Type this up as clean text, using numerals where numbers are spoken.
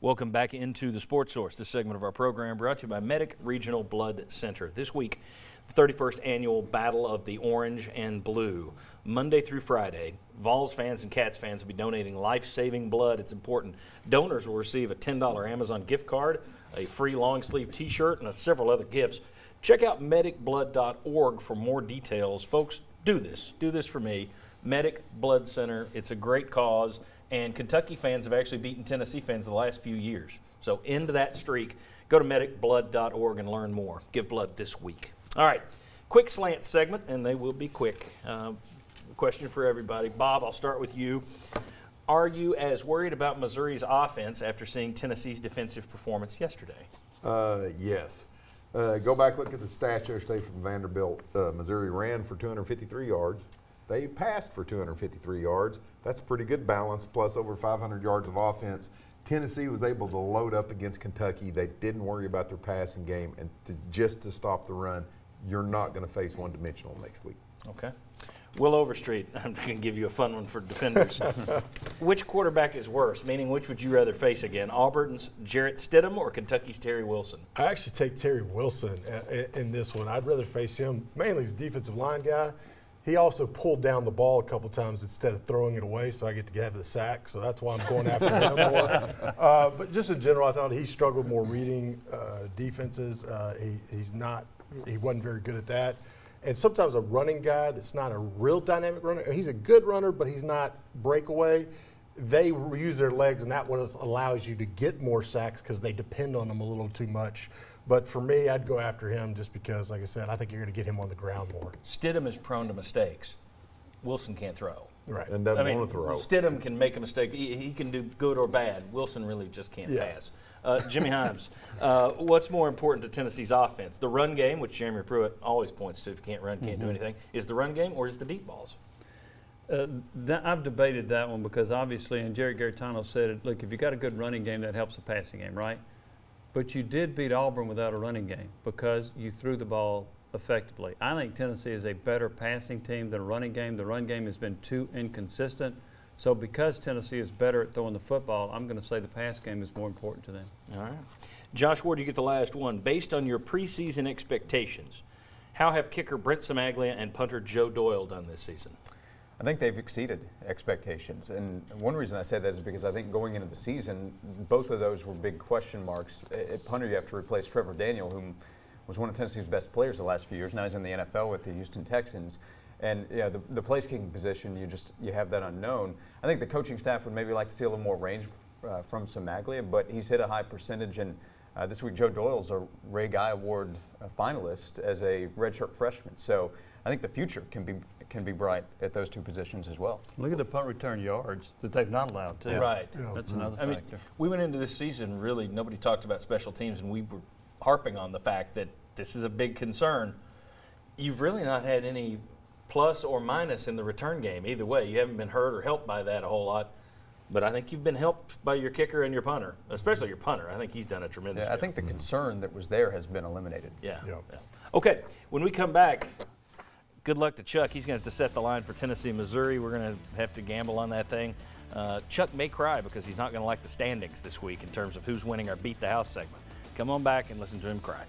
Welcome back into the Sports Source. This segment of our program brought to you by Medic Regional Blood Center. This week, the 31st annual Battle of the Orange and Blue. Monday through Friday, Vols fans and Cats fans will be donating life-saving blood. It's important. Donors will receive a $10 Amazon gift card, a free long-sleeve T-shirt, and several other gifts. Check out medicblood.org for more details. Folks, do this. Do this for me. Medic Blood Center. It's a great cause. And Kentucky fans have actually beaten Tennessee fans the last few years. So into that streak, go to medicblood.org and learn more. Give blood this week. All right, quick slant segment, and they will be quick. Question for everybody. Bob, I'll start with you. Are you as worried about Missouri's offense after seeing Tennessee's defensive performance yesterday? Yes. Go back, look at the stats yesterday from Vanderbilt. Missouri ran for 253 yards. They passed for 253 yards. That's a pretty good balance, plus over 500 yards of offense. Tennessee was able to load up against Kentucky. They didn't worry about their passing game, and just to stop the run, you're not going to face one-dimensional next week. Okay. Will Overstreet, I'm going to give you a fun one for defenders. Which quarterback is worse? Meaning, which would you rather face again? Auburn's Jarrett Stidham or Kentucky's Terry Wilson? I actually take Terry Wilson in this one. I'd rather face him, mainly as a defensive line guy. He also pulled down the ball a couple times instead of throwing it away, so I get to have the sack. So that's why I'm going after him more. But just in general, I thought he struggled more reading defenses. He wasn't very good at that. And sometimes a running guy that's not a real dynamic runner, he's a good runner, but he's not breakaway. They use their legs, and that what allows you to get more sacks because they depend on them a little too much. But for me, I'd go after him just because, like I said, I think you're going to get him on the ground more. Stidham is prone to mistakes. Wilson can't throw. Right. And doesn't want to throw. Stidham can make a mistake. He can do good or bad. Wilson really just can't pass. Jimmy Himes, what's more important to Tennessee's offense? The run game, which Jeremy Pruitt always points to if you can't run, can't do anything, is the run game or is the deep balls? I've debated that one because obviously, and Jerry Garitano said it, look, if you got a good running game, that helps the passing game, right? But you did beat Auburn without a running game because you threw the ball effectively. I think Tennessee is a better passing team than a running game. The run game has been too inconsistent. So because Tennessee is better at throwing the football, I'm going to say the pass game is more important to them. All right. Josh Ward, you get the last one. Based on your preseason expectations, how have kicker Brent Samaglia and punter Joe Doyle done this season? I think they've exceeded expectations. And one reason I say that is because I think going into the season, both of those were big question marks. At punter, you have to replace Trevor Daniel, whom was one of Tennessee's best players the last few years. Now he's in the NFL with the Houston Texans. And yeah, the place-kicking position, you have that unknown. I think the coaching staff would maybe like to see a little more range from Samaglia, but he's hit a high percentage. And this week, Joe Doyle's a Ray Guy Award finalist as a redshirt freshman. So I think the future can be bright at those two positions as well. Look at the punt return yards that they've not allowed to. Yeah. Right. That's another factor. I mean, we went into this season, really, nobody talked about special teams, and we were harping on the fact that this is a big concern. You've really not had any plus or minus in the return game. Either way, you haven't been hurt or helped by that a whole lot. But I think you've been helped by your kicker and your punter, especially your punter. I think he's done a tremendous job. I think the concern that was there has been eliminated. Yeah. Okay, when we come back, good luck to Chuck. He's going to have to set the line for Tennessee, Missouri. We're going to have to gamble on that thing. Chuck may cry because he's not going to like the standings this week in terms of who's winning our Beat the House segment. Come on back and listen to him cry.